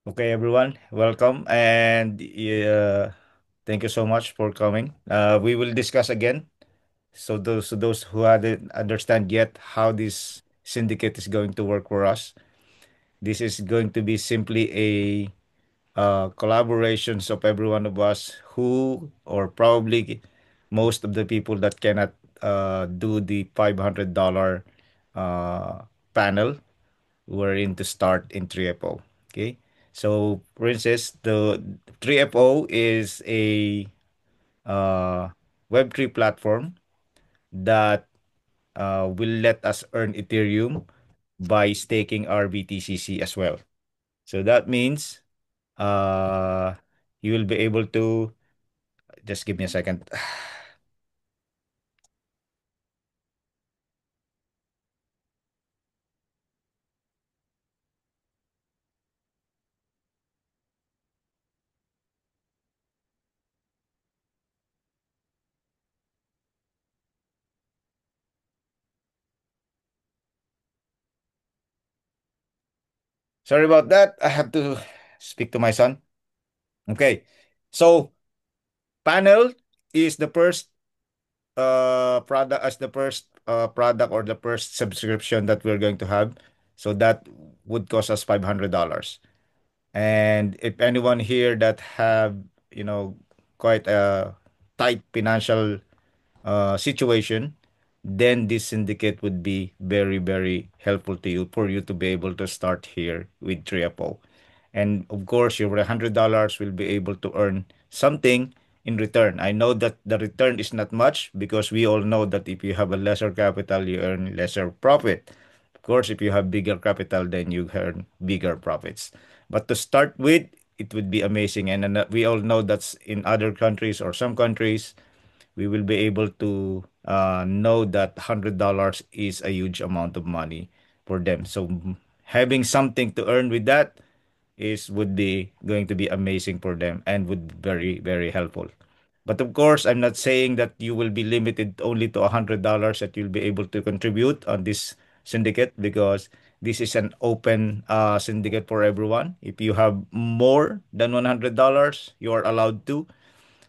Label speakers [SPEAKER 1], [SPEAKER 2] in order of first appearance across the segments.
[SPEAKER 1] Okay, everyone, welcome and thank you so much for coming. We will discuss again. So those who hadn't understand yet how this syndicate is going to work for us, this is going to be simply a collaborations of every one of us who, or probably most of the people that cannot do the $500 panel we're in to start in 3FO. Okay. So, for instance, the 3FO is a uh, Web3 platform that will let us earn Ethereum by staking our BTCC as well. So that means uh, you will be able to just give me a second. Sorry about that. I have to speak to my son. Okay. So panel is the first product as the first product or the first subscription that we're going to have. So that would cost us $500. And if anyone here that have, you know, quite a tight financial situation, then this syndicate would be very, very helpful to you for you to be able to start here with 3FO. And of course, your $100 will be able to earn something in return. I know that the return is not much because we all know that if you have a lesser capital, you earn lesser profit. Of course, if you have bigger capital, then you earn bigger profits. But to start with, it would be amazing. And we all know that's in other countries or some countries, we will be able to know that $100 is a huge amount of money for them. So having something to earn with that is would be going to be amazing for them and would be very, very helpful. But of course, I'm not saying that you will be limited only to $100 that you'll be able to contribute on this syndicate because this is an open syndicate for everyone. If you have more than $100, you are allowed to.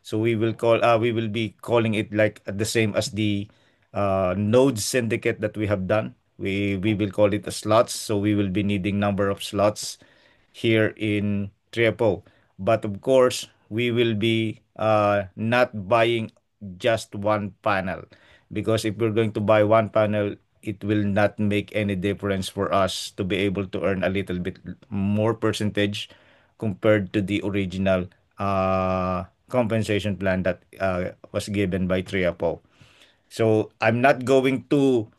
[SPEAKER 1] So we will be calling it like the same as the node syndicate that we have done. We will call it a slots. So we will be needing number of slots here in Triapo. But of course, we will be not buying just one panel because if we're going to buy one panel, it will not make any difference for us to be able to earn a little bit more percentage compared to the original compensation plan that was given by Triapo. So I'm not going to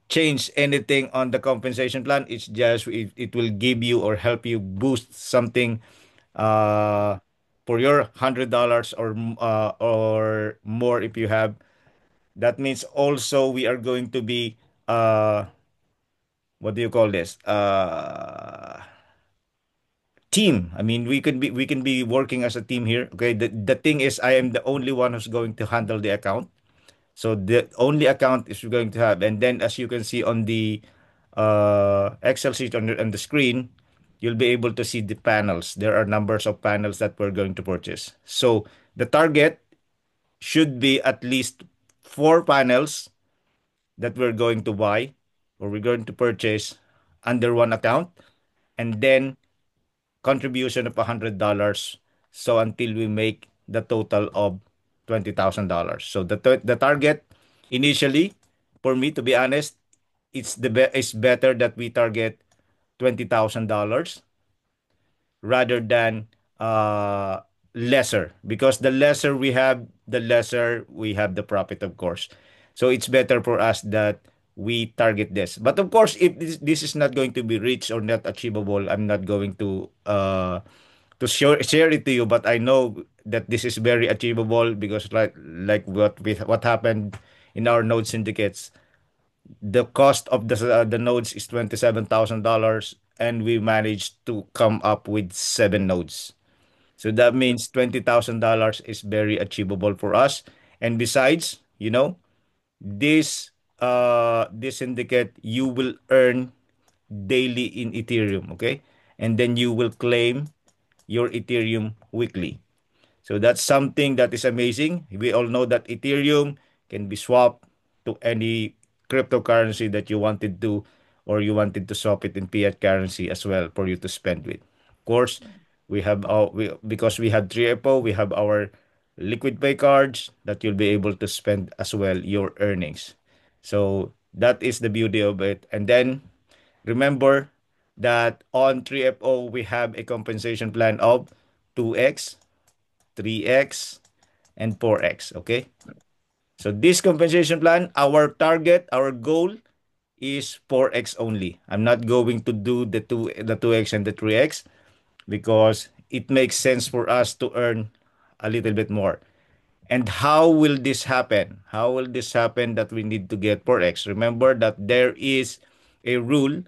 [SPEAKER 1] change anything on the compensation plan. It's just it will give you or help you boost something uh, for your $100 or more if you have. That means also we are going to be what do you call this? Team. I mean, we can be working as a team here. Okay. The thing is, I am the only one who's going to handle the account. So the only account is going to have, and then as you can see on the Excel sheet on the screen, you'll be able to see the panels. There are numbers of panels that we're going to purchase. So the target should be at least four panels that we're going to buy or we're going to purchase under one account, and then contribution of $100. So until we make the total of $20,000. So the target initially, for me to be honest, it's better that we target $20,000 rather than lesser because the lesser we have, the lesser we have the profit, of course. So it's better for us that we target this. But of course, if this is not going to be reached or not achievable, I'm not going to share it to you. But I know that this is very achievable because like what happened in our node syndicates, the cost of the nodes is $27,000 and we managed to come up with seven nodes. So that means $20,000 is very achievable for us. And besides, this syndicate you will earn daily in Ethereum, okay? and then you will claim your Ethereum weekly. So that's something that is amazing. We all know that Ethereum can be swapped to any cryptocurrency that you wanted to, or you wanted to swap it in fiat currency as well for you to spend with. Of course, we have because we have 3FO, we have our liquid pay cards that you'll be able to spend as well your earnings. So that is the beauty of it. And then remember that on 3FO we have a compensation plan of 2x, 3x, and 4x. Okay. So this compensation plan, our target, our goal is 4x only. I'm not going to do the 2x and the 3x because it makes sense for us to earn a little bit more. And how will this happen? How will this happen that we need to get 4x? Remember that there is a rule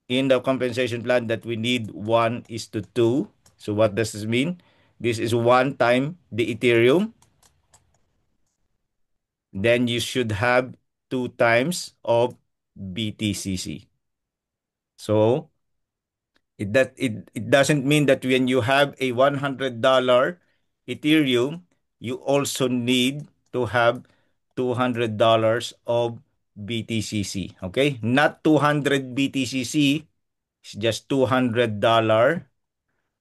[SPEAKER 1] in the compensation plan that we need 1 is to 2. So what does this mean? This is 1 time the Ethereum. Then you should have 2 times of BTCC. So it doesn't mean that when you have a $100 Ethereum, you also need to have $200 of BTCC. Okay? Not 200 BTCC, it's just $200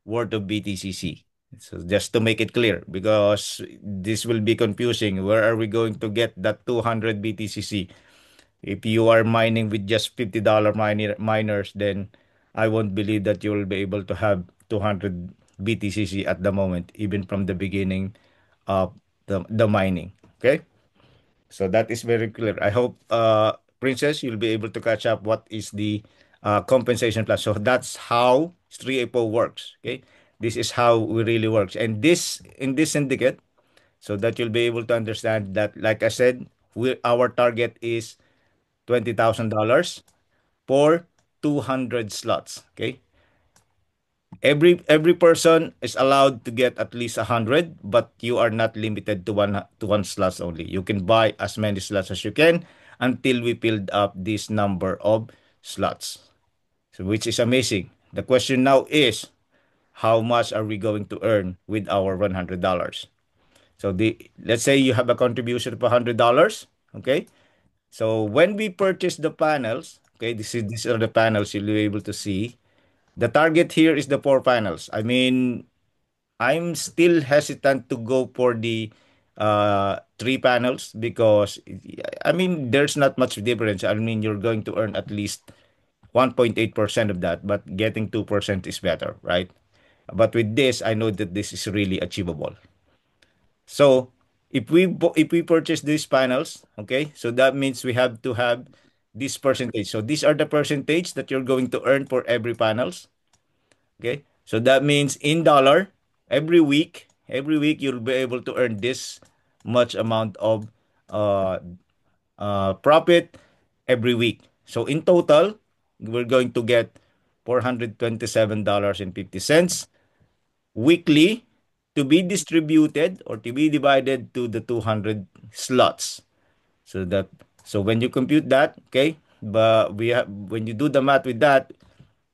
[SPEAKER 1] worth of BTCC. So just to make it clear, because this will be confusing. Where are we going to get that 200 BTCC? If you are mining with just $50 miners, then I won't believe that you will be able to have 200 BTCC at the moment, even from the beginning of the mining. Okay? So that is very clear. I hope, Princess, you'll be able to catch up what is the compensation plan. So that's how 3APO works. Okay? This is how we really works. And this in this syndicate, so that you'll be able to understand that, like I said, our target is $20,000 for 200 slots. Okay. Every person is allowed to get at least 100, but you are not limited to one slots only. You can buy as many slots as you can until we filled up this number of slots. So which is amazing. The question now is how much are we going to earn with our $100? So let's say you have a contribution of $100, okay? So when we purchase the panels, okay, these are the panels you'll be able to see. The target here is the 4 panels. I mean, I'm still hesitant to go for the 3 panels because I mean there's not much difference. I mean you're going to earn at least 1.8% of that, but getting 2% is better, right? But with this, I know that this is really achievable. So if we purchase these panels, okay, so that means we have to have this percentage. So these are the percentage that you're going to earn for every panels. Okay. So that means in dollar, every week you'll be able to earn this much amount of uh, profit every week. So in total, we're going to get $427.50 weekly to be distributed or to be divided to the 200 slots. So that so when you compute that, okay, but we have when you do the math with that,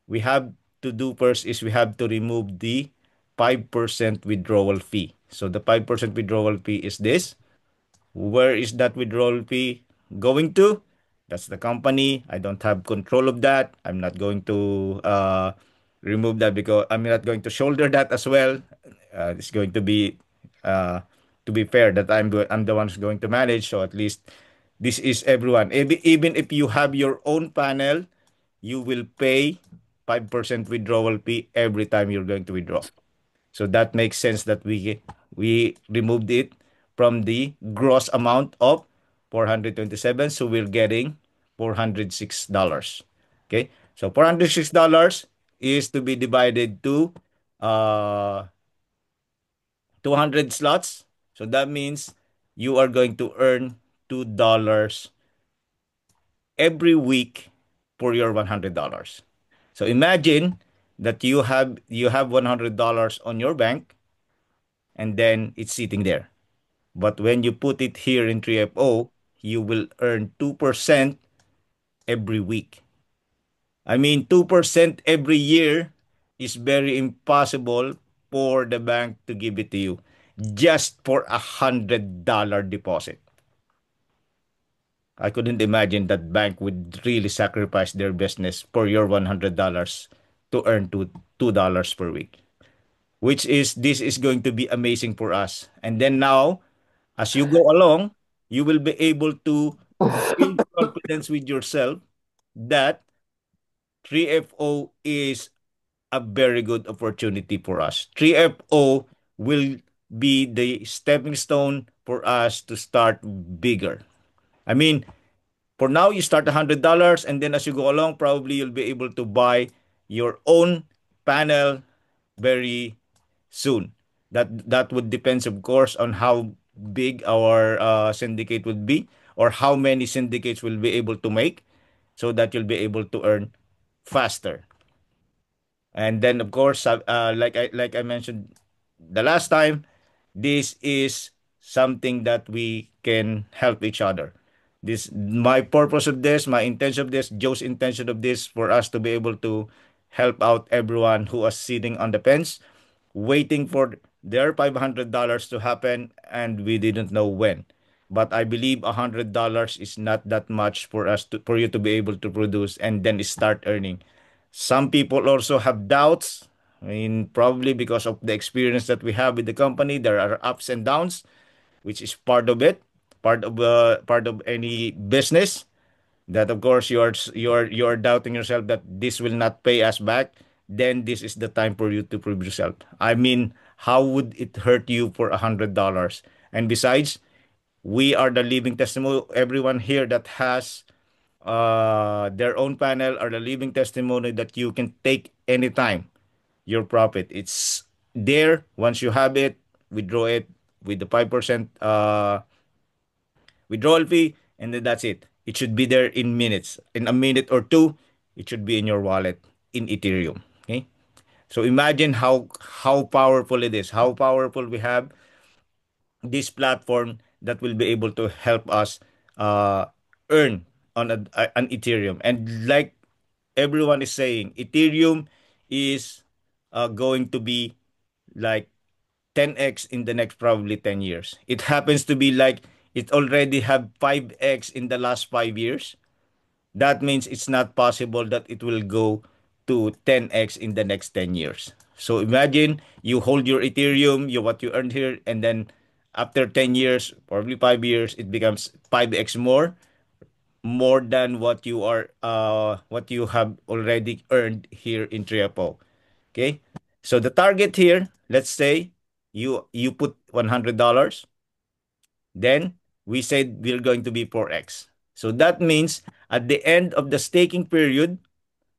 [SPEAKER 1] we have to do first is we have to remove the 5% withdrawal fee. So the 5% withdrawal fee is this. Where is that withdrawal fee going to? That's the company. I don't have control of that. I'm not going to remove that because I'm not going to shoulder that as well. It's going to be fair that I'm the one who's going to manage. So at least this is everyone. Even if you have your own panel, you will pay 5% withdrawal fee every time you're going to withdraw. So that makes sense that we removed it from the gross amount of 427. So we're getting $406. Okay. So $406 is to be divided to uh 200 slots. So that means you are going to earn $2 every week for your $100. So imagine that you have $100 on your bank and then it's sitting there. But when you put it here in 3FO, you will earn 2% every week. I mean 2% every year. is very impossible for the bank to give it to you just for $100 deposit. I couldn't imagine that bank would really sacrifice their business for your $100 to earn $2 per week. Which is this is going to be amazing for us. And then now, as you go along, you will be able to build confidence with yourself that 3FO is a very good opportunity for us. 3FO will be the stepping stone for us to start bigger. I mean, for now, you start $100, and then as you go along, probably you'll be able to buy your own panel very soon. That would depends, of course, on how big our syndicate would be, or how many syndicates will be able to make, so that you'll be able to earn faster. And then, of course, like I mentioned the last time, this is something that we can help each other. This my purpose of this, my intention of this, Joe's intention of this, for us to be able to help out everyone who was sitting on the fence, waiting for their $500 to happen, and we didn't know when. But I believe $100 is not that much for us to for you to be able to produce and then start earning. Some people also have doubts. I mean, probably because of the experience that we have with the company, there are ups and downs, which is part of it, part of any business. That of course you are doubting yourself that this will not pay us back. Then this is the time for you to prove yourself. I mean, how would it hurt you for $100? And besides, we are the living testimony. Everyone here that has their own panel are the living testimony that you can take anytime your profit. It's there. Once you have it, withdraw it with the 5% withdrawal fee, and then that's it. It should be there in minutes. In a minute or two, it should be in your wallet in Ethereum. Okay. So imagine how powerful it is. How powerful we have this platform that will be able to help us uh, earn on an Ethereum. And like everyone is saying, Ethereum is going to be like 10x in the next probably 10 years. It happens to be like it already have 5x in the last 5 years. That means it's not possible that it will go to 10x in the next 10 years. So imagine you hold your Ethereum, you what you earned here, and then after 10 years, probably 5 years, it becomes 5x more than what you have already earned here in Triapo. Okay? So the target here, let's say you put $100, then we said we're going to be 4x. So that means at the end of the staking period,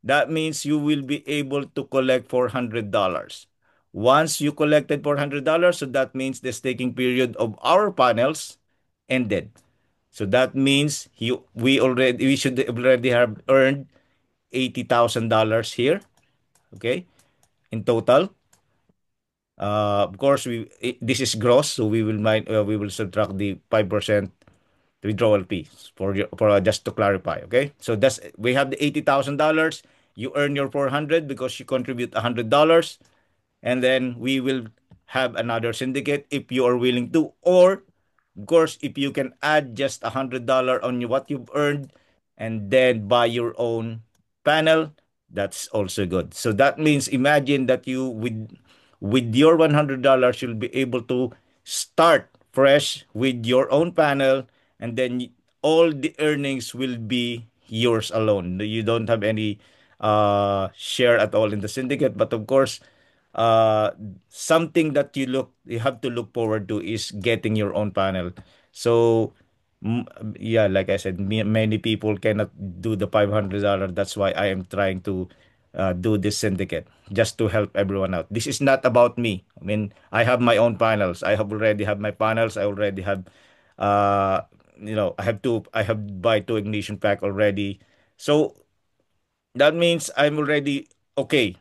[SPEAKER 1] that means you will be able to collect $400. Once you collected $400, so that means the staking period of our panels ended. So that means we should already have earned $80,000 here, okay, in total. Of course, this is gross, so we will subtract the 5% withdrawal fee just to clarify. Okay, so that's we have the $80,000. You earn your 400 because you contribute $100, and then we will have another syndicate if you are willing to, or of course, if you can add just $100 on what you've earned and then buy your own panel, that's also good. So that means imagine that you with your $100, you'll be able to start fresh with your own panel, and then all the earnings will be yours alone. You don't have any share at all in the syndicate, but of course, uh something that you have to look forward to is getting your own panel. So yeah, like I said, many people cannot do the $500. That's why I am trying to do this syndicate just to help everyone out. This is not about me. I mean, I have my own panels. I have already have my panels. I already have I have buy two ignition pack already. So that means I'm already okay.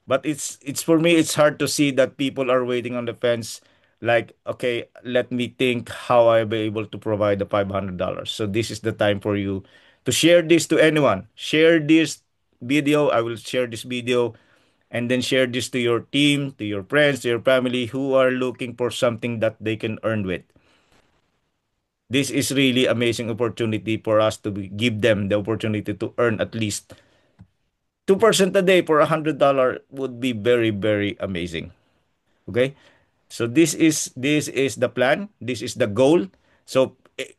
[SPEAKER 1] But it's for me, it's hard to see that people are waiting on the fence. Like, okay, let me think how I'll be able to provide the $500. So this is the time for you to share this to anyone. Share this video. I will share this video and then share this to your team, to your friends, to your family who are looking for something that they can earn with. This is really amazing opportunity for us to give them the opportunity to earn at least 2% a day for $100 would be very, very amazing. Okay? So this is the plan. This is the goal. So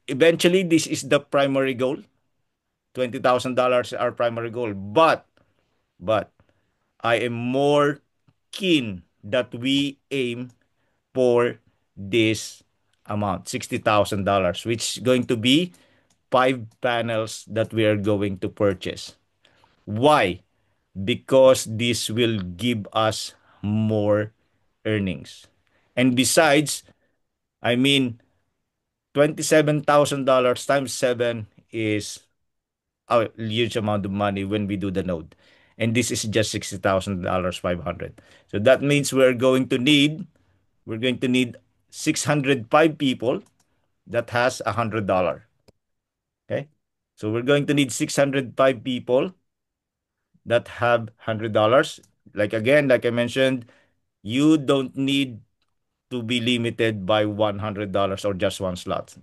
[SPEAKER 1] eventually this is the primary goal. $20,000 our primary goal. But I am more keen that we aim for this amount, $60,000, which is going to be 5 panels that we are going to purchase. Why? Because this will give us more earnings. And besides, I mean, $27,000 times 7 is a huge amount of money when we do the node. And this is just $60,000, 500. So that means we're going to need 605 people that has $100. Okay? So we're going to need 605 people that have $100. Like again, like I mentioned, you don't need to be limited by $100 or just one slot.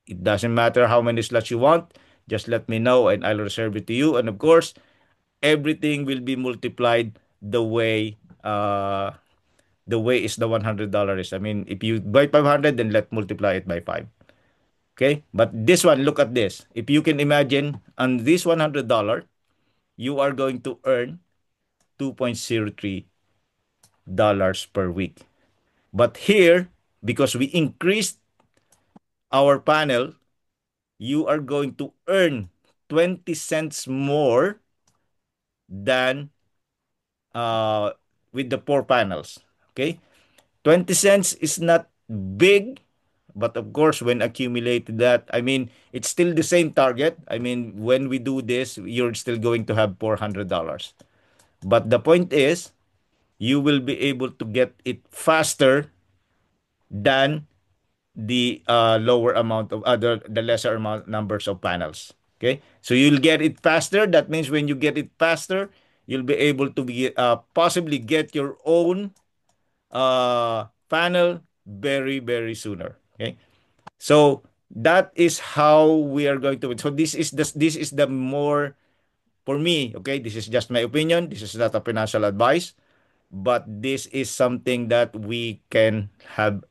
[SPEAKER 1] It doesn't matter how many slots you want. Just let me know and I'll reserve it to you. And of course, everything will be multiplied the way is the $100. I mean, if you buy 500, then let's multiply it by 5. Okay? But this one, look at this. If you can imagine, on this $100, you are going to earn $2.03 per week. But here, because we increased our panel, you are going to earn 20 cents more than with the 4 panels. Okay? 20 cents is not big, but of course, when accumulated that, I mean, it's still the same target. I mean, when we do this, you're still going to have $400. But the point is, you will be able to get it faster than the lower amount of the lesser amount numbers of panels. Okay, so you'll get it faster. That means when you get it faster, you'll be able to possibly get your own panel very, very sooner. Okay, so that is how we are going to. So this is the more for me. Okay, this is just my opinion. This is not a financial advice, but this is something that we can have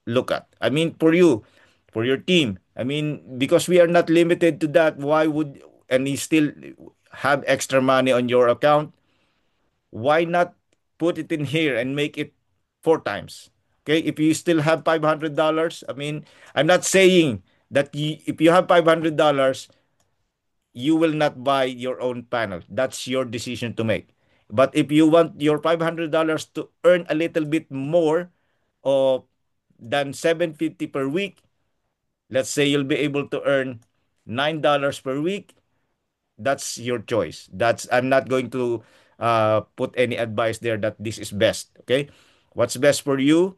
[SPEAKER 1] look at. I mean, for you, for your team. I mean, because we are not limited to that, why would, and you still have extra money on your account, why not put it in here and make it 4 times? Okay, if you still have $500, I mean, I'm not saying that if you have $500, you will not buy your own panel. That's your decision to make. But if you want your $500 to earn a little bit more of than 750 per week, let's say you'll be able to earn $9 per week, that's your choice. That's I'm not going to put any advice there that this is best. Okay, what's best for you?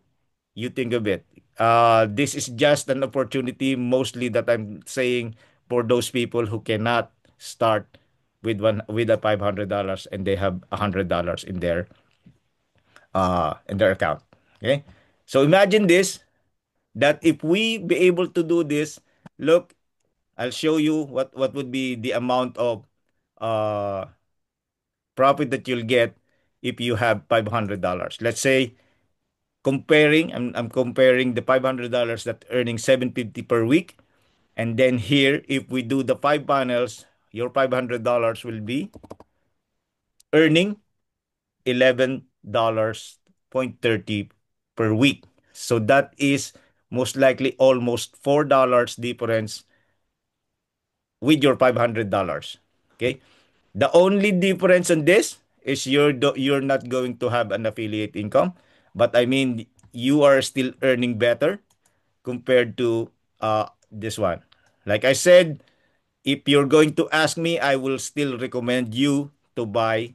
[SPEAKER 1] You think of it. This is just an opportunity, mostly that I'm saying for those people who cannot start with a $500 and they have $100 in their account. Okay, so imagine this that if we be able to do this, look, I'll show you what would be the amount of uh profit that you'll get if you have $500. Let's say I'm comparing the $500 that earning 750 per week, and then here if we do the 5 panels, your $500 will be earning $11.30 per week. So that is most likely almost $4 difference with your $500. Okay? The only difference on this is you're not going to have an affiliate income, but I mean you are still earning better compared to this one. Like I said, if you're going to ask me, I will still recommend you to buy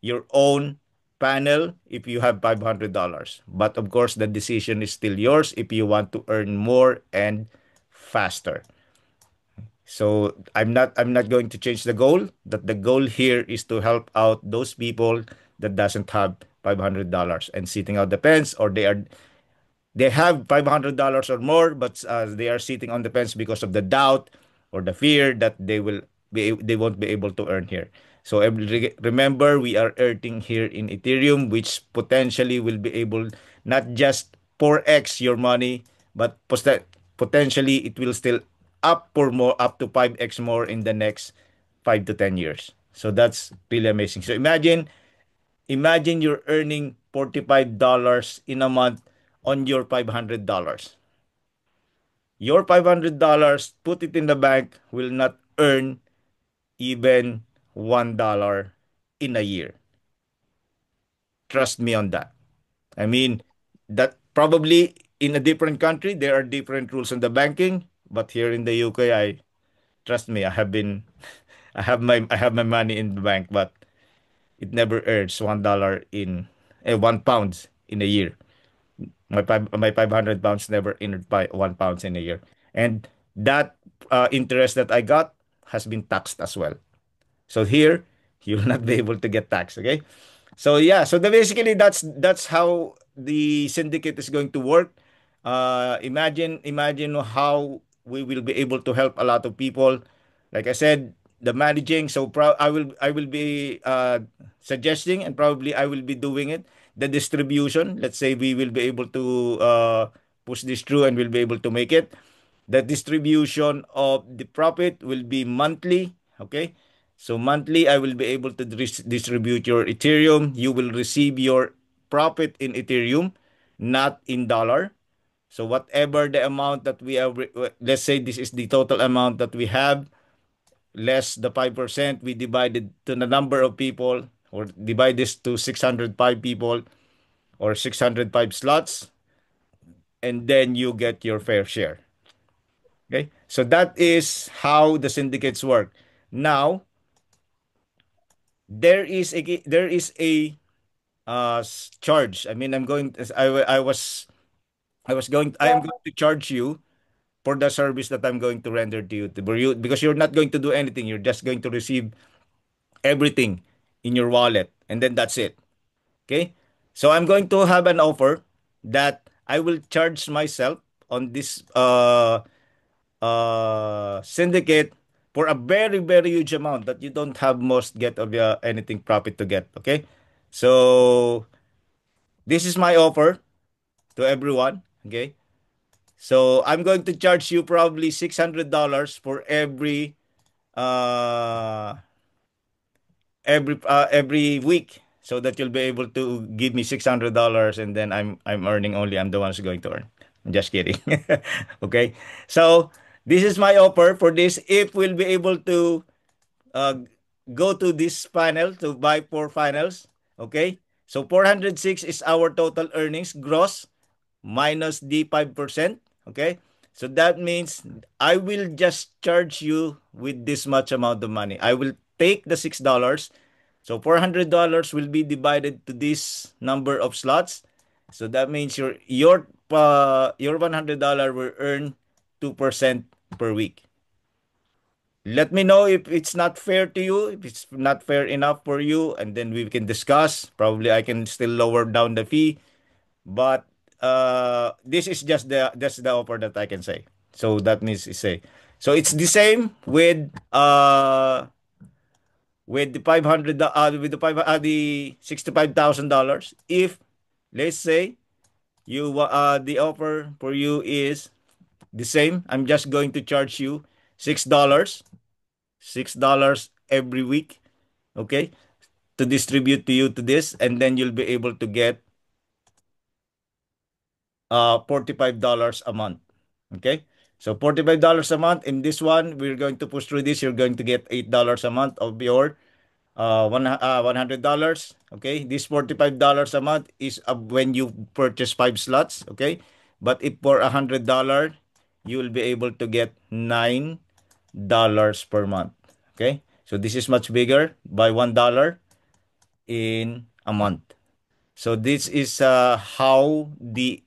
[SPEAKER 1] your own panel if you have $500. But of course, the decision is still yours if you want to earn more and faster. So I'm not going to change the goal. That the goal here is to help out those people that doesn't have $500 and sitting out the fence, or they have $500 or more, but they are sitting on the fence because of the doubt or the fear that they won't be able to earn here. So remember, we are earning here in Ethereum, which potentially will be able not just 4x your money, but potentially it will still up to 5x more in the next 5 to 10 years. So that's really amazing. So imagine you're earning $45 in a month on your $500. Your $500, put it in the bank, will not earn even $1 in a year. Trust me on that. I mean, that probably in a different country, there are different rules on the banking, but here in the UK, trust me, I have my money in the bank, but it never earns $1 in 1 pound in a year. My 500 pounds never earned by 1 pound in a year. And that interest that I got has been taxed as well. So here, you will not be able to get taxed. Okay. So yeah, so basically that's how the syndicate is going to work. Imagine how we will be able to help a lot of people. Like I said, the managing. So I will be suggesting, and probably I will be doing it. The distribution. Let's say we will be able to push this through, and we'll be able to make it. The distribution of the profit will be monthly. Okay. So monthly, I will be able to distribute your Ethereum. You will receive your profit in Ethereum, not in dollar. So whatever the amount that we have, let's say this is the total amount that we have, less the 5%, we divided to the number of people, or divide this to 605 people, or 605 slots, and then you get your fair share. Okay? So that is how the syndicates work. Now, there is a charge. I mean, I am going to charge you for the service that I'm going to render to you, because you're not going to do anything. You're just going to receive everything in your wallet, and then that's it. Okay? So I'm going to have an offer that I will charge myself on this syndicate for a very, very huge amount that you don't have most get of anything profit to get. Okay? So this is my offer to everyone. Okay? So I'm going to charge you probably $600 for every week, so that you'll be able to give me $600, and then I'm the one who's going to earn. I'm just kidding. Okay. So this is my offer for this. If we'll be able to uh, go to this panel to buy 4 finals. Okay. So 406 is our total earnings gross minus the 5%. Okay. So that means I will just charge you with this much amount of money. I will take the $6. So $400 will be divided to this number of slots. So that means your $100 will earn 2% per week. Let me know if it's not fair to you, if it's not fair enough for you, and then we can discuss. Probably I can still lower down the fee, but this is just the offer that I can say. So that means to say. So it's the same with the 500 with the $65,000. If let's say the offer for you is the same, I'm just going to charge you $6, $6 every week, okay, to distribute to you to this, and then you'll be able to get $45 a month. Okay? So $45 a month. In this one, we're going to push through this. You're going to get $8 a month of your $100. Okay? This $45 a month is when you purchase 5 slots. Okay? But if for $100, you will be able to get $9 per month. Okay? So this is much bigger by $1 in a month. So this is how the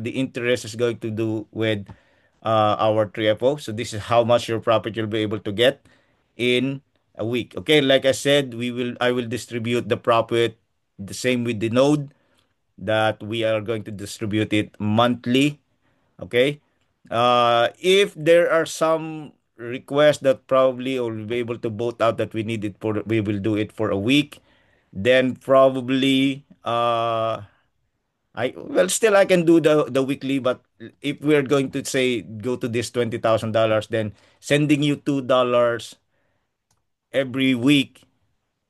[SPEAKER 1] interest is going to do with our 3FO. So this is how much your profit you'll be able to get in a week. Okay, like I said, I will distribute the profit the same with the node that we are going to distribute it monthly. Okay. If there are some requests that probably or we'll be able to vote out that we will do it for a week, then probably I well still I can do the weekly, but if we're going to say go to this $20,000, then sending you $2 every week,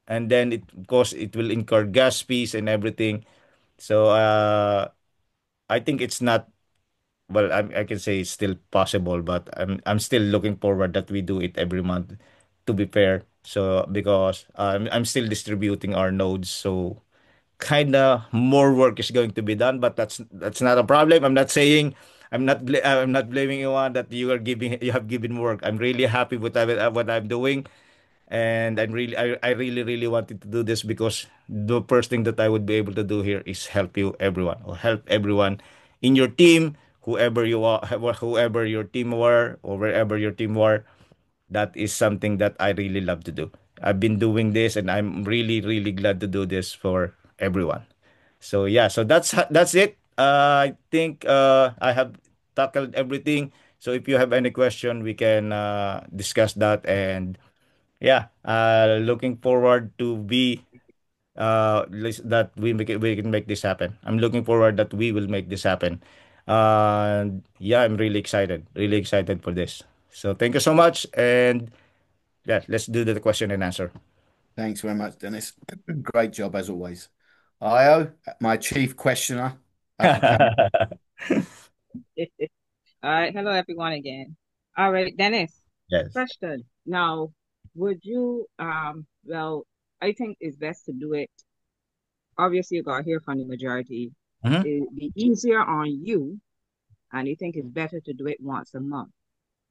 [SPEAKER 1] and then it of course it will incur gas fees and everything. So I think it's not well, I can say it's still possible, but I'm still looking forward that we do it every month. To be fair, so because I'm still distributing our nodes, so kind of more work is going to be done, but that's not a problem. I'm not blaming you on that you have given work. I'm really happy with what I'm doing, and I really really wanted to do this because the first thing that I would be able to do here is help you everyone or help everyone in your team, whoever you are, whoever your team were or wherever your team were. That is something that I really love to do. I've been doing this and I'm really really glad to do this for everyone. So yeah, so that's it. I think I have tackled everything. So if you have any question, we can discuss that. And yeah, looking forward to be that we can make this happen. I'm looking forward that we will make this happen. Yeah, I'm really excited for this. So thank you so much, and yeah, let's do the question and answer.
[SPEAKER 2] Thanks very much, Dennis. Great job as always. Io, my chief questioner, up you come.
[SPEAKER 3] All right, hello everyone again. All right, Dennis,
[SPEAKER 1] Yes.
[SPEAKER 3] question. Now, would you well, I think it's best to do it. Obviously, you got to hear from the majority.
[SPEAKER 1] Hmm.
[SPEAKER 3] It'd be easier on you, and you think it's better to do it once a month,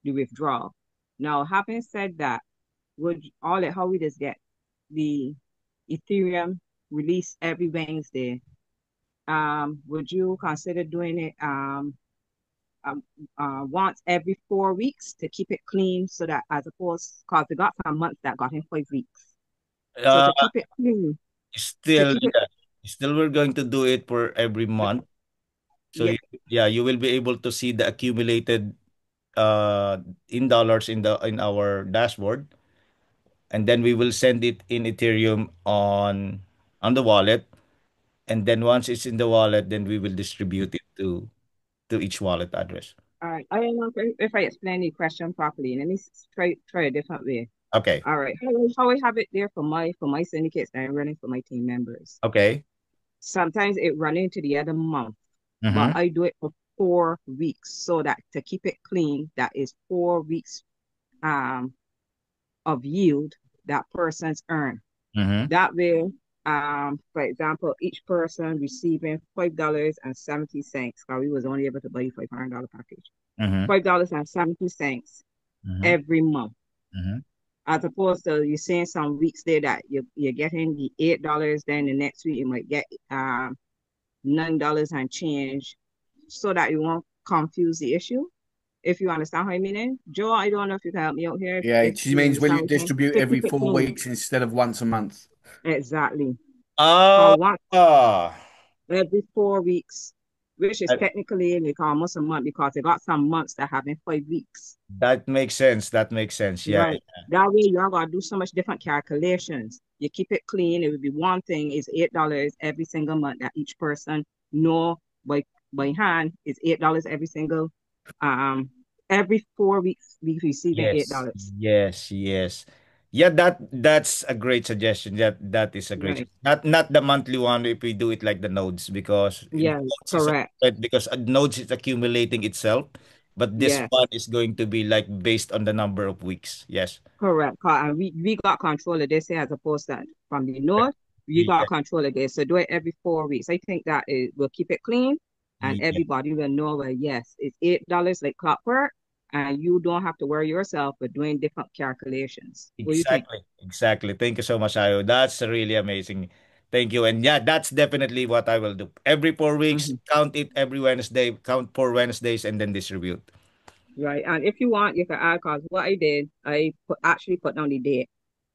[SPEAKER 3] the withdrawal. Now, having said that, would all it how we just get the Ethereum release every Wednesday? Would you consider doing it um, once every 4 weeks to keep it clean so that as opposed because we got some months that got in 5 weeks. So
[SPEAKER 1] Uh,
[SPEAKER 3] to keep it clean, to
[SPEAKER 1] Still,
[SPEAKER 3] keep it
[SPEAKER 1] yeah, still we're going to do it for every month. So
[SPEAKER 3] yeah,
[SPEAKER 1] yeah, you will be able to see the accumulated in dollars in our dashboard, and then we will send it in Ethereum on the wallet, and then once it's in the wallet, then we will distribute it to each wallet address.
[SPEAKER 3] all right. I don't know if I explain the question properly. Let me try a different way.
[SPEAKER 1] Okay.
[SPEAKER 3] All right. How I have it there for my syndicates that I'm running for my team members.
[SPEAKER 1] Okay.
[SPEAKER 3] Sometimes it run into the other month, but
[SPEAKER 1] Mm-hmm.
[SPEAKER 3] I do it for 4 weeks so that to keep it clean, that is 4 weeks um of yield that person's earn.
[SPEAKER 1] Mm-hmm.
[SPEAKER 3] That way, for example, each person receiving $5.70, because we was only able to buy $500 package,
[SPEAKER 1] Mm-hmm.
[SPEAKER 3] $5.70
[SPEAKER 1] Mm-hmm.
[SPEAKER 3] every month.
[SPEAKER 1] Mm-hmm.
[SPEAKER 3] As opposed to you're seeing some weeks there that you're getting the $8, then the next week you might get $9 and change, so that you won't confuse the issue. If you understand how I mean it, Joe, I don't know if you can help me out here.
[SPEAKER 2] Yeah,
[SPEAKER 3] If
[SPEAKER 2] she
[SPEAKER 3] you
[SPEAKER 2] means will
[SPEAKER 3] understand
[SPEAKER 2] you
[SPEAKER 3] what I'm saying,
[SPEAKER 2] distribute
[SPEAKER 3] to
[SPEAKER 2] every
[SPEAKER 3] keep it
[SPEAKER 2] four
[SPEAKER 3] clean.
[SPEAKER 2] weeks instead of once a month?
[SPEAKER 3] Exactly.
[SPEAKER 1] Ah,
[SPEAKER 3] Cause
[SPEAKER 1] ah,
[SPEAKER 3] every 4 weeks, which is technically like almost a month because they got some months that have in 5 weeks.
[SPEAKER 1] that makes sense. That makes sense. Yeah.
[SPEAKER 3] Right. That way you're gonna do so much different calculations. You keep it clean. It would be one thing is $8 every single month that each person know by hand is $8 every single every 4 weeks we receiving eight
[SPEAKER 1] Yes,
[SPEAKER 3] dollars.
[SPEAKER 1] yes, yes. Yeah, that's a great suggestion. That is a great
[SPEAKER 3] Right.
[SPEAKER 1] not the monthly one if we do it like the nodes because
[SPEAKER 3] Yes,
[SPEAKER 1] nodes is
[SPEAKER 3] correct.
[SPEAKER 1] because nodes is accumulating itself, but this
[SPEAKER 3] Yes.
[SPEAKER 1] one is going to be like based on the number of weeks. Yes.
[SPEAKER 3] Correct. And we got control of this here as opposed to from the north. We got
[SPEAKER 1] Yeah.
[SPEAKER 3] control of this. So do it every 4 weeks. I think that it will keep it clean and
[SPEAKER 1] Yeah.
[SPEAKER 3] everybody will know well, yes, it's $8 like clockwork, and you don't have to worry yourself with doing different calculations. What do you think?
[SPEAKER 1] Exactly. Exactly. Thank you so much, Ayo. That's really amazing. Thank you. And yeah, that's definitely what I will do. Every 4 weeks,
[SPEAKER 3] Hmm.
[SPEAKER 1] count it every Wednesday, count 4 Wednesdays, and then distribute.
[SPEAKER 3] right. And if you want, you can add, cause what I did, actually put down the date.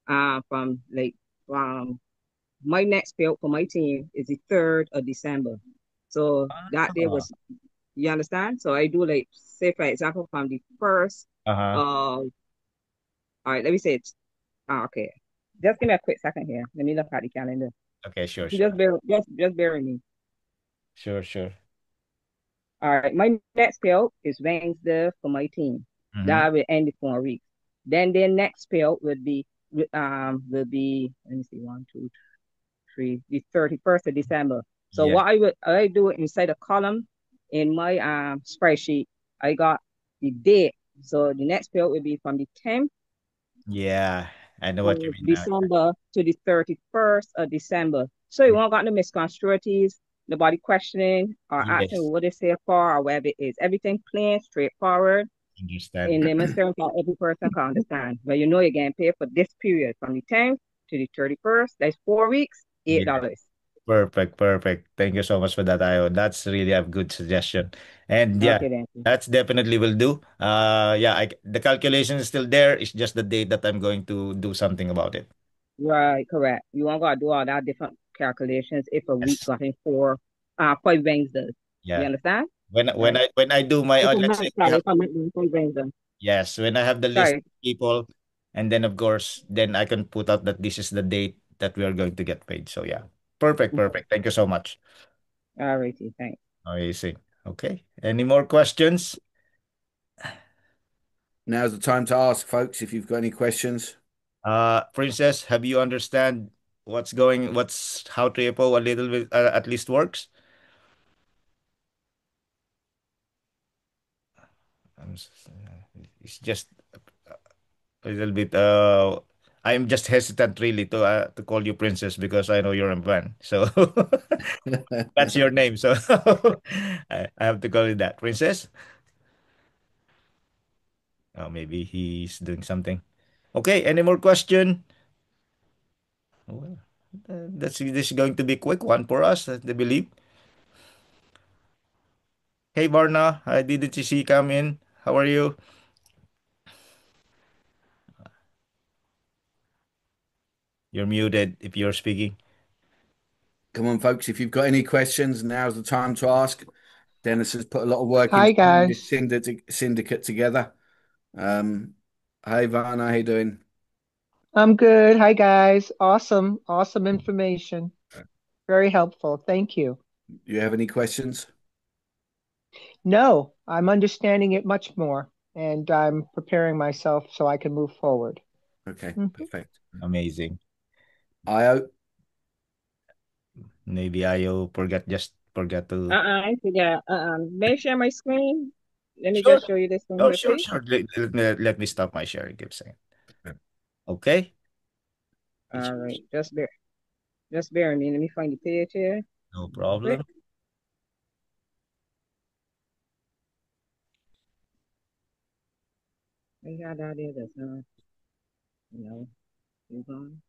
[SPEAKER 3] From like my next payout for my team is the 3rd of December. So that day
[SPEAKER 1] Ah,
[SPEAKER 3] was, you understand? So I do like, say for example, from the first
[SPEAKER 1] uh-huh.
[SPEAKER 3] of, all right, let me say it's, okay. Just give me a quick second here. Let me look at the calendar.
[SPEAKER 1] Okay, sure,
[SPEAKER 3] Just
[SPEAKER 1] sure.
[SPEAKER 3] bear with me.
[SPEAKER 1] Sure, sure.
[SPEAKER 3] All right, my next payout is Wednesday for my team.
[SPEAKER 1] Mm-hmm.
[SPEAKER 3] That will end the 4 weeks. Then their next payout will be, let me see, 1, 2, 3, the 31st of December. So
[SPEAKER 1] Yes.
[SPEAKER 3] what I do inside a column in my spreadsheet, I got the date. So the next payout will be from the 10th
[SPEAKER 1] Yeah. I know what you
[SPEAKER 3] of
[SPEAKER 1] mean now.
[SPEAKER 3] December to the 31st of December. So you won't got no misconstruities, nobody questioning or asking
[SPEAKER 1] Yes.
[SPEAKER 3] what they say for or whatever it is. Everything plain, straightforward,
[SPEAKER 1] Understand.
[SPEAKER 3] in layman's terms that every person can understand. But you know you're getting paid for this period from the 10th to the 31st. That's 4 weeks,
[SPEAKER 1] Yeah.
[SPEAKER 3] $8.
[SPEAKER 1] Perfect, perfect. Thank you so much for that, Io. That's really a good suggestion. And yeah,
[SPEAKER 3] Okay, then.
[SPEAKER 1] that's definitely will do. Yeah, the calculation is still there. It's just the date that I'm going to do something about it.
[SPEAKER 3] Right, correct. You won't gotta do all that different calculations if a week
[SPEAKER 1] Yes.
[SPEAKER 3] got in 5 Wednesdays. You
[SPEAKER 1] Yeah.
[SPEAKER 3] understand?
[SPEAKER 1] When
[SPEAKER 3] Right.
[SPEAKER 1] I do my
[SPEAKER 3] If a
[SPEAKER 1] let's say
[SPEAKER 3] month,
[SPEAKER 1] we have
[SPEAKER 3] sorry, if a month doing 5 Wednesdays.
[SPEAKER 1] yes, when I have the list
[SPEAKER 3] Sorry.
[SPEAKER 1] of people, and then of course, then I can put out that this is the date that we are going to get paid. So yeah. Perfect, perfect. Thank you so much.
[SPEAKER 3] All righty, thanks.
[SPEAKER 1] Amazing. Okay. Any more questions?
[SPEAKER 2] Now's the time to ask, folks, if you've got any questions.
[SPEAKER 1] Princess, have you understand what's how Tripo a little bit at least works? It's just a little bit. I'm just hesitant really to call you Princess because I know you're a man. So that's your name. So I have to call you that, Princess. Oh, maybe he's doing something. Okay. Any more question? Well, this is going to be a quick one for us, I believe. Hey, Barna, I didn't see you come in. How are you? You're muted if you're speaking.
[SPEAKER 2] Come on, folks, if you've got any questions, now's the time to ask. Dennis has put a lot of work into
[SPEAKER 4] Hi
[SPEAKER 2] putting this
[SPEAKER 4] guys.
[SPEAKER 2] syndicate together. Um, hey, Varna, how you doing?
[SPEAKER 4] I'm good. Hi guys. Awesome. Awesome information. Very helpful. Thank you.
[SPEAKER 2] You have any questions?
[SPEAKER 4] No, I'm understanding it much more and I'm preparing myself so I can move forward.
[SPEAKER 2] Okay,
[SPEAKER 4] Mhm.
[SPEAKER 2] perfect.
[SPEAKER 1] Amazing.
[SPEAKER 2] Io,
[SPEAKER 1] Maybe I forget to.
[SPEAKER 3] I forgot. May I share my screen? Let me
[SPEAKER 1] Sure.
[SPEAKER 3] just show you this thing
[SPEAKER 1] Oh,
[SPEAKER 3] here,
[SPEAKER 1] sure,
[SPEAKER 3] please.
[SPEAKER 1] sure. Let me stop my sharing. Give a second. Okay.
[SPEAKER 3] All right, just bear with me. Let me find the page here.
[SPEAKER 1] No
[SPEAKER 3] Real quick.
[SPEAKER 1] problem.
[SPEAKER 3] We got that there. That's not, no, move on.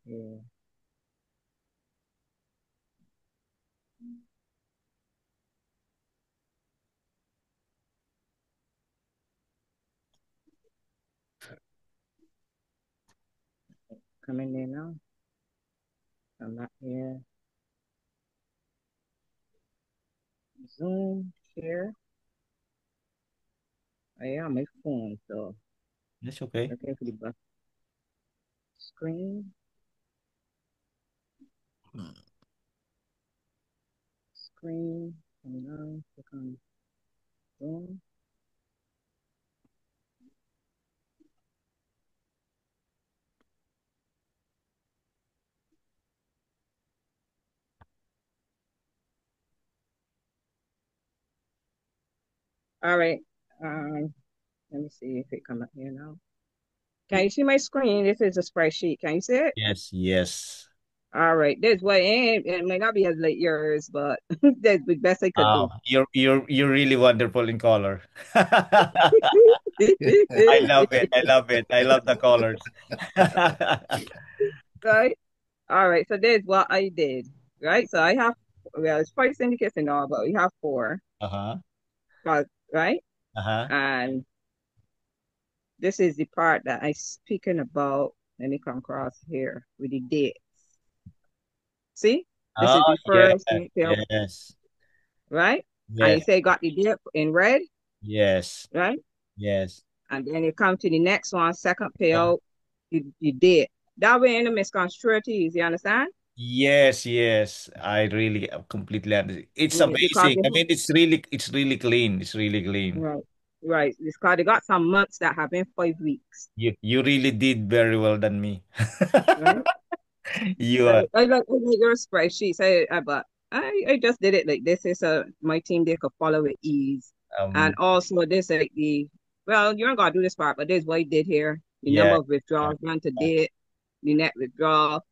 [SPEAKER 3] Okay. Come in there now. Come back here. Zoom, share. I am on my phone, so
[SPEAKER 1] That's okay.
[SPEAKER 3] looking for the bus screen. Screen. Coming on. Click on Zoom. All right. Um, Let me see if it come up here now. Can you see my screen? This is a spreadsheet. Can you see it?
[SPEAKER 1] Yes, yes.
[SPEAKER 3] All right. This way, it may not be as late yours, but that's the best I could
[SPEAKER 1] Oh,
[SPEAKER 3] do.
[SPEAKER 1] you're really wonderful in color. I love it. I love it. I love the colors.
[SPEAKER 3] Right? All right. So this is what I did. Right? So I have, well, it's 5 syndicates and all, but we have four.
[SPEAKER 1] Uh-huh.
[SPEAKER 3] Right?
[SPEAKER 1] Uh-huh.
[SPEAKER 3] And this is the part that I speaking about. Let me come across here with the dates. See, this
[SPEAKER 1] Oh,
[SPEAKER 3] is the
[SPEAKER 1] yes,
[SPEAKER 3] first payout,
[SPEAKER 1] yes,
[SPEAKER 3] right? And you
[SPEAKER 1] yes,
[SPEAKER 3] say got the date in red,
[SPEAKER 1] yes,
[SPEAKER 3] right?
[SPEAKER 1] yes.
[SPEAKER 3] And then you come to the next one, second payout, you did. That way in the misconstruities, you understand?
[SPEAKER 1] Yes, yes. I really completely understand. It's
[SPEAKER 3] Right, because
[SPEAKER 1] amazing.
[SPEAKER 3] they
[SPEAKER 1] I mean, it's really clean. It's really clean.
[SPEAKER 3] right, right. Because they got some months that have been 5 weeks,
[SPEAKER 1] You really did very well than me.
[SPEAKER 3] right?
[SPEAKER 1] You are
[SPEAKER 3] I like your spreadsheets. But I just did it like this is my team they could follow with ease. And
[SPEAKER 1] um
[SPEAKER 3] also this like well, you ain't gotta do this part, but this is what I did here. The number
[SPEAKER 1] yeah,
[SPEAKER 3] of
[SPEAKER 1] yeah,
[SPEAKER 3] withdrawals done to
[SPEAKER 1] yeah.
[SPEAKER 3] date, the net withdrawal.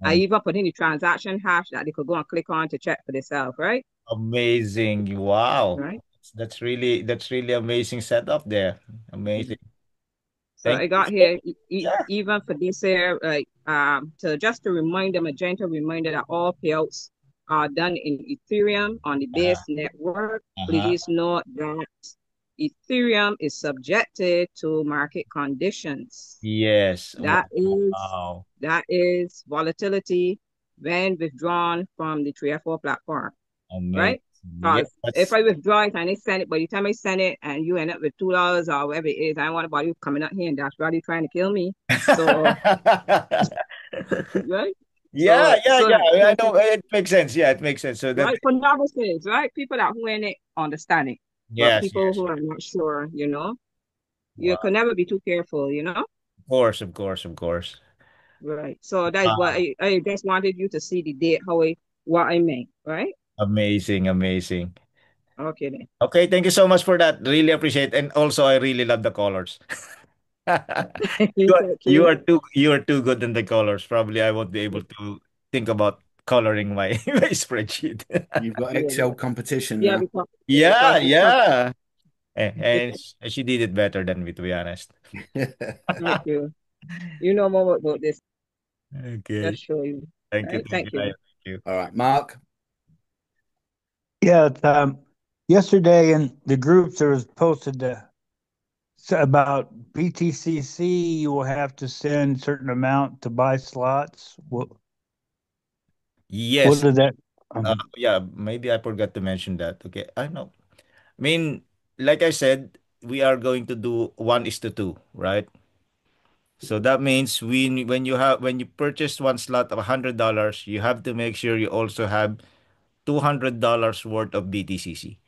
[SPEAKER 3] I
[SPEAKER 1] Um,
[SPEAKER 3] even put in the transaction hash that they could go and click on to check for themselves, right?
[SPEAKER 1] Amazing. Wow.
[SPEAKER 3] Right.
[SPEAKER 1] That's really amazing setup there. Amazing.
[SPEAKER 3] So
[SPEAKER 1] Thank
[SPEAKER 3] I
[SPEAKER 1] you
[SPEAKER 3] got
[SPEAKER 1] so
[SPEAKER 3] here
[SPEAKER 1] yeah.
[SPEAKER 3] even for this year, like to just to remind them, a gentle reminder that all payouts are done in Ethereum on the
[SPEAKER 1] Uh-huh.
[SPEAKER 3] base network.
[SPEAKER 1] Uh-huh.
[SPEAKER 3] Please note that Ethereum is subjected to market conditions.
[SPEAKER 1] Yes.
[SPEAKER 3] That is
[SPEAKER 1] Wow.
[SPEAKER 3] that is volatility when withdrawn from the 3FO platform,
[SPEAKER 1] Amazing.
[SPEAKER 3] right?
[SPEAKER 1] Yeah,
[SPEAKER 3] Because if
[SPEAKER 1] that's
[SPEAKER 3] I withdraw it and I send it, by the time I send it and you end up with $2 or whatever it is, I don't want anybody coming up here and that's really trying to kill me. So, right?
[SPEAKER 1] Yeah, yeah,
[SPEAKER 3] So
[SPEAKER 1] yeah. I
[SPEAKER 3] so
[SPEAKER 1] know it makes sense. Yeah, it makes sense. So that
[SPEAKER 3] right for novices, right? People that who in it understand it, but
[SPEAKER 1] yes,
[SPEAKER 3] people
[SPEAKER 1] yes.
[SPEAKER 3] who are not sure, you can
[SPEAKER 1] Wow.
[SPEAKER 3] never be too careful.
[SPEAKER 1] Of course, of course, of course.
[SPEAKER 3] Right. So that is what
[SPEAKER 1] Wow.
[SPEAKER 3] I just wanted you to see the date, what I meant, right?
[SPEAKER 1] Amazing, amazing.
[SPEAKER 3] Okay then.
[SPEAKER 1] Okay, thank you so much for that. Really appreciate. And also I really love the colors.
[SPEAKER 3] Thank you.
[SPEAKER 1] You are too good in the colors. Probably I won't be able to think about coloring my my spreadsheet.
[SPEAKER 2] You've got
[SPEAKER 3] Yeah,
[SPEAKER 2] Excel competition
[SPEAKER 3] yeah,
[SPEAKER 2] now.
[SPEAKER 3] because
[SPEAKER 1] Yeah,
[SPEAKER 3] it's called
[SPEAKER 1] yeah. And she did it better than me, to be honest.
[SPEAKER 3] thank you. You know more about this.
[SPEAKER 1] Okay.
[SPEAKER 3] Just show you. Right?
[SPEAKER 1] Thank you,
[SPEAKER 3] Thank
[SPEAKER 1] Ryan.
[SPEAKER 3] you.
[SPEAKER 1] Thank you.
[SPEAKER 2] All right, Mark.
[SPEAKER 5] Yeah, yesterday in the groups there was posted about BTCC. You will have to send certain amount to buy slots. What
[SPEAKER 1] Yes.
[SPEAKER 5] did that?
[SPEAKER 1] Yeah, maybe I forgot to mention that. Okay. I know. I mean, like I said, we are going to do 1:2, right? So that means when you purchase one slot of $100, you have to make sure you also have $200 worth of BTCC.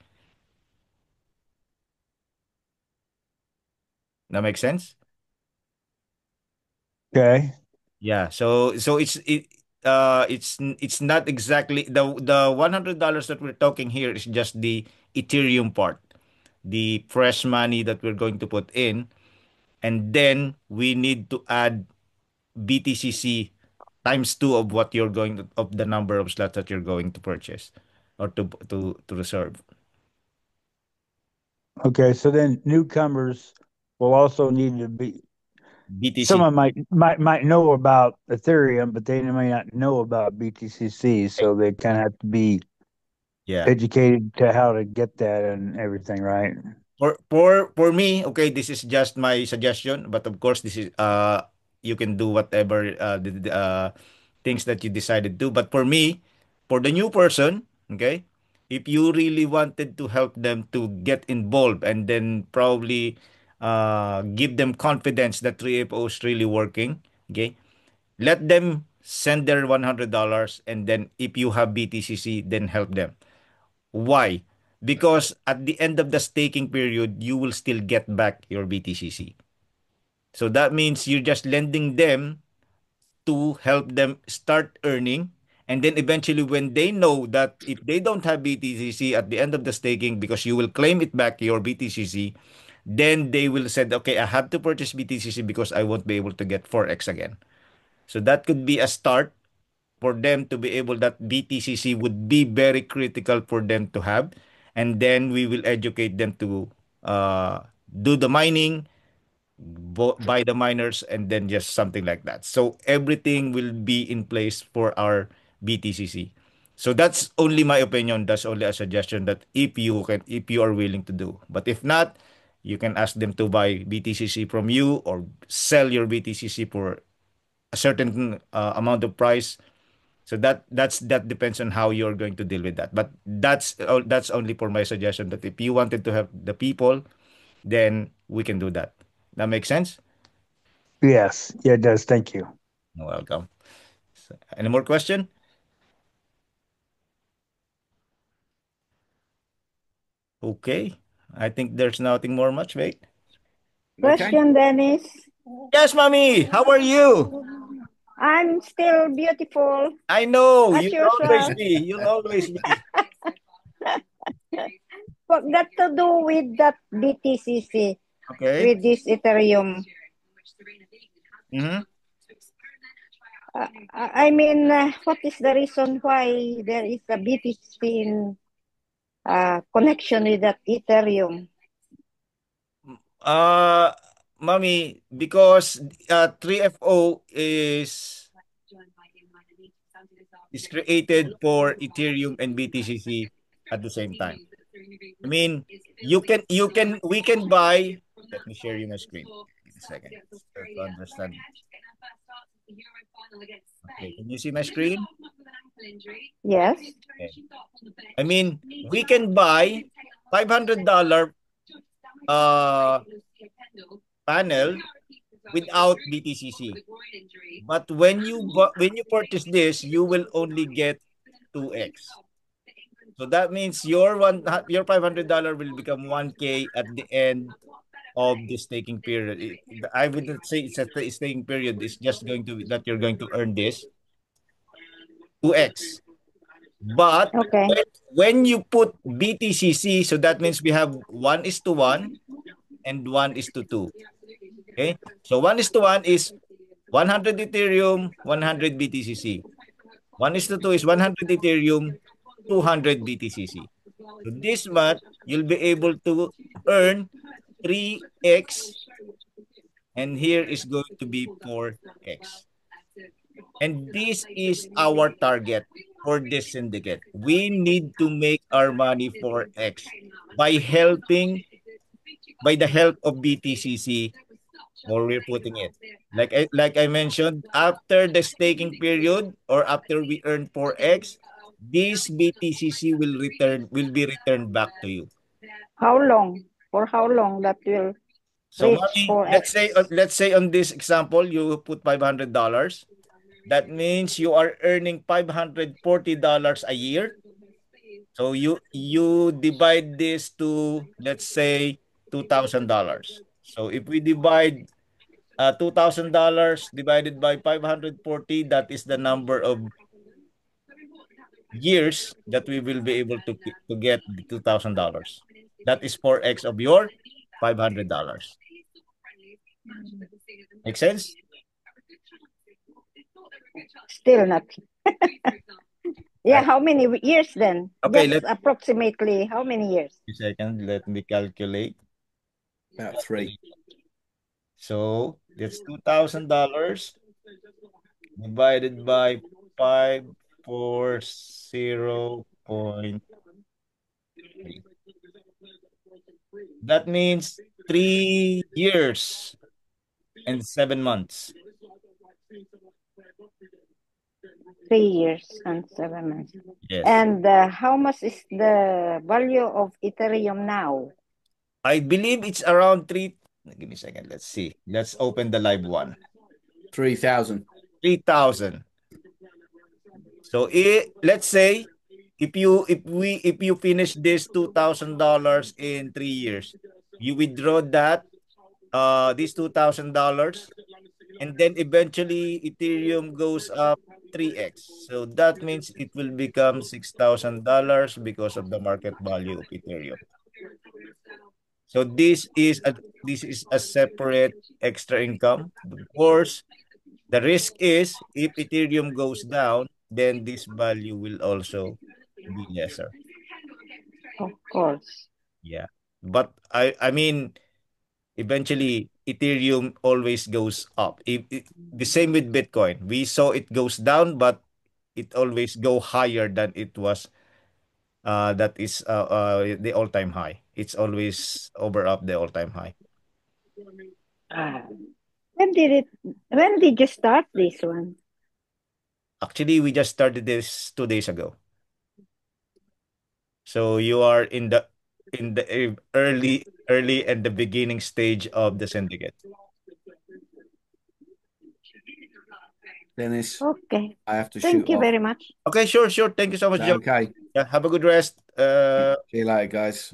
[SPEAKER 1] That makes sense?
[SPEAKER 5] Okay,
[SPEAKER 1] Yeah. So it's not exactly the $100 that we're talking here is just the Ethereum part, the fresh money that we're going to put in, and then we need to add BTCC times two of what you're going to, of the number of slots that you're going to purchase or to reserve.
[SPEAKER 5] okay. So then newcomers will also need to be.
[SPEAKER 1] BTC.
[SPEAKER 5] Someone might know about Ethereum, but they may not know about BTCC. So they kind of have to be
[SPEAKER 1] Yeah.
[SPEAKER 5] educated to how to get that and everything, right?
[SPEAKER 1] For me, okay, this is just my suggestion, but of course this is you can do whatever things that you decided to. But for me, for the new person, okay, if you really wanted to help them to get involved and then probably give them confidence that 3FO is really working, okay, let them send their $100 and then if you have BTCC, then help them. Why? Because at the end of the staking period, you will still get back your BTCC. So that means you're just lending them to help them start earning. And then eventually, when they know that if they don't have BTCC at the end of the staking, because you will claim it back, your BTCC, then they will say, okay, I have to purchase BTCC because I won't be able to get 4x again. So that could be a start for them to be able that BTCC would be very critical for them to have. And then we will educate them to do the mining, buy the miners, and then just something like that. So everything will be in place for our BTCC. So that's only my opinion. That's only a suggestion that if you are willing to do. But if not, You can ask them to buy BTCC from you or sell your BTCC for a certain amount of price. So that depends on how you're going to deal with that. But that's only for my suggestion. That if you wanted to have the people, then we can do that. That makes sense?
[SPEAKER 5] Yes, yeah, it does. Thank you.
[SPEAKER 1] You're welcome. So, any more question? Okay. I think there's nothing more much, mate.
[SPEAKER 2] Okay.
[SPEAKER 6] Question, Dennis.
[SPEAKER 1] Yes, mommy. How are you?
[SPEAKER 6] I'm still beautiful
[SPEAKER 1] I know
[SPEAKER 6] as
[SPEAKER 1] you'll always
[SPEAKER 6] usual.
[SPEAKER 1] be. You'll always be.
[SPEAKER 6] What got to do with that BTCC,
[SPEAKER 1] Okay.
[SPEAKER 6] with this Ethereum?
[SPEAKER 1] Mm-hmm.
[SPEAKER 6] I mean, what is the reason why there is a BTC in connection with that Ethereum?
[SPEAKER 1] Uh, mommy, because 3FO is created for Ethereum and BTCC at the same time. I mean, we can buy. Let me share you my screen. Wait a second. To understand. Okay, can you see my screen?
[SPEAKER 6] Yes.
[SPEAKER 1] Okay. I mean, we can buy $500 uh panel without BTCC. But when you purchase this, you will only get 2x. So that means your $500 will become 1K at the end of the staking period. I wouldn't say it's a staking period. It's just going to that you're going to earn this 2x. But
[SPEAKER 6] Okay.
[SPEAKER 1] when you put BTCC, so that means we have 1:1 and 1:2. Okay? So 1:1 is 100 Ethereum, 100 BTCC. 1:2 is 100 Ethereum, 200 BTCC. So this month, you'll be able to earn 3x, and here is going to be 4x. And this is our target for this syndicate. We need to make our money 4x by the help of BTCC, or we're putting it. Like I mentioned, after the staking period or after we earn 4x, this BTCC will be returned back to you.
[SPEAKER 6] How long? For how long that will
[SPEAKER 1] So
[SPEAKER 6] reach
[SPEAKER 1] mommy,
[SPEAKER 6] 4x?
[SPEAKER 1] let's say on this example you put $500. That means you are earning $540 a year. So you divide this to, let's say, $2,000. So if we divide $2,000 divided by 540, that is the number of years that we will be able to get the $2,000. That is 4x of your $500. Make sense?
[SPEAKER 6] Still not. Yeah,
[SPEAKER 1] Right.
[SPEAKER 6] how many years then?
[SPEAKER 1] Okay,
[SPEAKER 6] Just approximately how many years?
[SPEAKER 1] second, let me calculate.
[SPEAKER 2] About 3.
[SPEAKER 1] So that's $2,000 divided by 540.3. That means 3 years and 7 months.
[SPEAKER 6] 3 years and 7 months.
[SPEAKER 1] Yes.
[SPEAKER 6] And how much is the value of Ethereum now?
[SPEAKER 1] I believe it's around three. Give me a second. Let's see. Let's open the live one.
[SPEAKER 2] 3,000.
[SPEAKER 1] 3,000. So let's say if you finish this $2,000 in 3 years, you withdraw that this $2,000, and then eventually Ethereum goes up 3x. So that means it will become $6,000 because of the market value of Ethereum. So this is a separate extra income. Of course, the risk is if Ethereum goes down, then this value will also be lesser.
[SPEAKER 6] Of course.
[SPEAKER 1] Yeah. But I mean, eventually Ethereum always goes up. The same with Bitcoin. We saw it goes down, but it always go higher than it was that is the all-time high. It's always over up the all-time high.
[SPEAKER 6] When did you start this one?
[SPEAKER 1] Actually, we just started this 2 days ago. So you are in the early and the beginning stage of the syndicate.
[SPEAKER 2] Dennis,
[SPEAKER 6] Okay.
[SPEAKER 2] I have to
[SPEAKER 6] Thank
[SPEAKER 2] shoot
[SPEAKER 6] you
[SPEAKER 2] off.
[SPEAKER 6] very much.
[SPEAKER 1] Okay, sure, sure. Thank you so much, Joe.
[SPEAKER 2] Okay.
[SPEAKER 1] Yeah, have a good rest.
[SPEAKER 2] See you later, guys.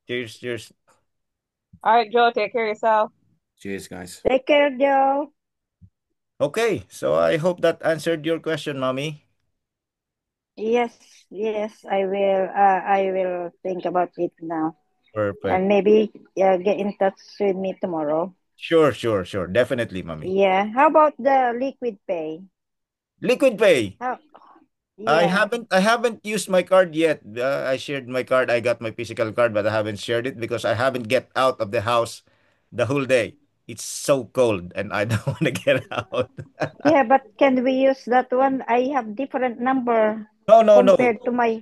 [SPEAKER 1] Cheers, cheers.
[SPEAKER 3] All right, Joe, take care of yourself.
[SPEAKER 2] Cheers, guys.
[SPEAKER 6] Take care, Joe.
[SPEAKER 1] Okay, so I hope that answered your question, Mommy.
[SPEAKER 6] Yes, yes, I will. I will think about it now,
[SPEAKER 1] Perfect.
[SPEAKER 6] and maybe get in touch with me tomorrow.
[SPEAKER 1] Sure, sure, sure. Definitely, Mommy.
[SPEAKER 6] Yeah. How about the liquid pay?
[SPEAKER 1] Liquid Pay.
[SPEAKER 6] How?
[SPEAKER 1] I
[SPEAKER 6] Yeah.
[SPEAKER 1] haven't used my card yet. I shared my card. I got my physical card, but I haven't shared it because I haven't get out of the house the whole day. It's so cold and I don't want to get out.
[SPEAKER 6] Yeah, but can we use that one? I have different number
[SPEAKER 1] No, no, no.
[SPEAKER 6] compared to my.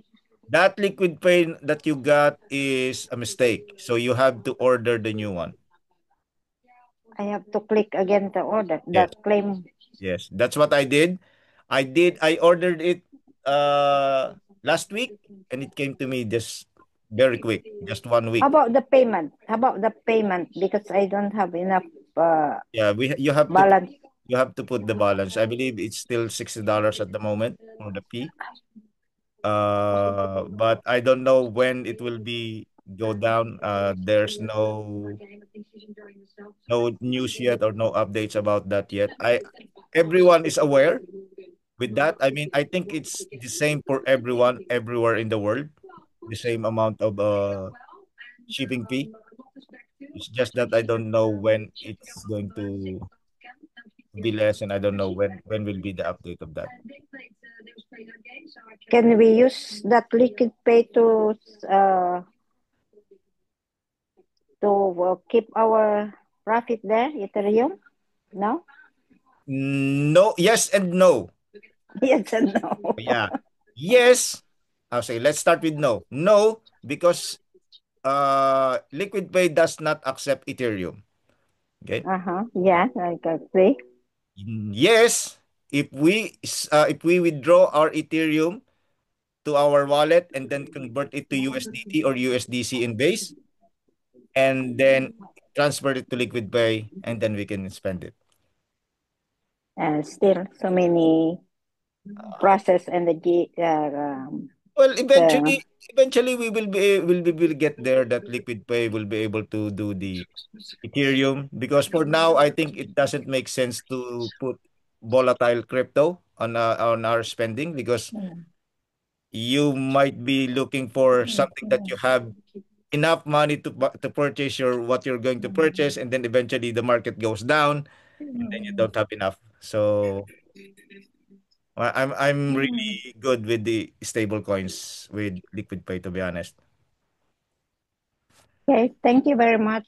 [SPEAKER 1] That liquid pay that you got is a mistake. So you have to order the new one.
[SPEAKER 6] I have to click again to order
[SPEAKER 1] Yes,
[SPEAKER 6] that claim.
[SPEAKER 1] yes. That's what I did. I ordered it last week and it came to me just very quick, just 1 week.
[SPEAKER 6] How about the payment? How about the payment? Because I don't have enough
[SPEAKER 1] Yeah,
[SPEAKER 6] balance.
[SPEAKER 1] you have to put the balance. I believe it's still $60 at the moment for the fee. But I don't know when it will be go down. There's no news yet or no updates about that yet. Everyone is aware with that. I mean, I think it's the same for everyone everywhere in the world. The same amount of shipping fee. It's just that I don't know when it's going to be less, and I don't know when will be the update of that.
[SPEAKER 6] Can we use that liquid pay uh to keep our profit there, Ethereum? No?
[SPEAKER 1] No, yes and no.
[SPEAKER 6] Yes and no.
[SPEAKER 1] Yeah. Yes. I'll say let's start with no. No, because Liquid Pay does not accept Ethereum. Okay.
[SPEAKER 6] Yeah, I can see.
[SPEAKER 1] Yes, if we withdraw our Ethereum to our wallet and then convert it to USDT or USDC in base and then transfer it to Liquid Pay and then we can spend it.
[SPEAKER 6] And still so many process and
[SPEAKER 1] Well,
[SPEAKER 6] the
[SPEAKER 1] eventually we will get there that Liquid Pay will be able to do the Ethereum because for now I think it doesn't make sense to put volatile crypto on our spending because you might be looking for something that you have enough money to purchase what you're going to purchase and then eventually the market goes down and then you don't have enough. So I'm really good with the stable coins with Liquid Pay to be honest.
[SPEAKER 6] Okay, thank you very much.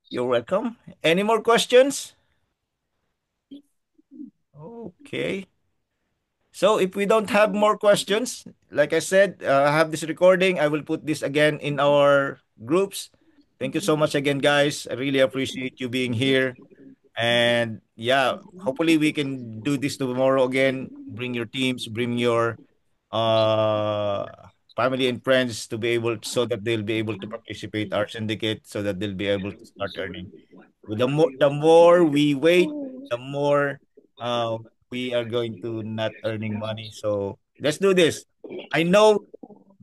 [SPEAKER 1] You're welcome. Any more questions? Okay. So if we don't have more questions, like I said, I have this recording. I will put this again in our groups. Thank you so much again, guys. I really appreciate you being here. And yeah, hopefully we can do this tomorrow again. Bring your teams, bring your uh family and friends to be able so that they'll be able to participate our syndicate so that they'll be able to start earning. The more we wait, the more uh, we are going to not earning money. So let's do this. I know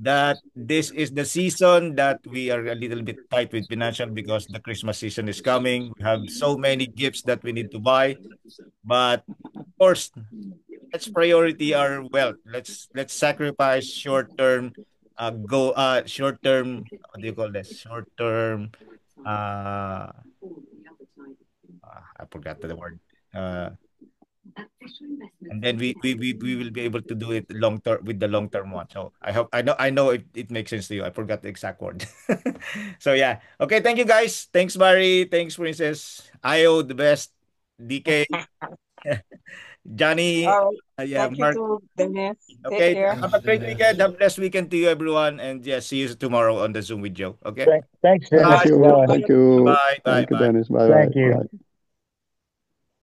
[SPEAKER 1] that this is the season that we are a little bit tight with financial because the Christmas season is coming. We have so many gifts that we need to buy, but of course, let's priority our wealth. Let's sacrifice short term what do you call this? Short term uh I forgot the word. Uh, and then we will be able to do it long term with the long term one. So I know it makes sense to you. I forgot the exact word. So yeah. Okay, thank you guys. Thanks Barry. Thanks Princess. IO the best. DK. Johnny,
[SPEAKER 3] All right.
[SPEAKER 1] yeah,
[SPEAKER 3] Thank you
[SPEAKER 1] Mark.
[SPEAKER 3] too, Dennis. Take
[SPEAKER 1] Okay,
[SPEAKER 3] care.
[SPEAKER 1] have a great weekend. Have a blessed weekend to you, everyone. And yeah, see you tomorrow on the Zoom with Joe. Okay.
[SPEAKER 5] Thanks,
[SPEAKER 7] Thank
[SPEAKER 5] Dennis.
[SPEAKER 1] Bye.
[SPEAKER 7] you.
[SPEAKER 5] Bye.
[SPEAKER 7] Thank you.
[SPEAKER 1] Bye. Bye.
[SPEAKER 7] Thank you,
[SPEAKER 1] Bye.
[SPEAKER 7] Dennis. Bye bye.
[SPEAKER 5] Thank you.
[SPEAKER 7] Bye.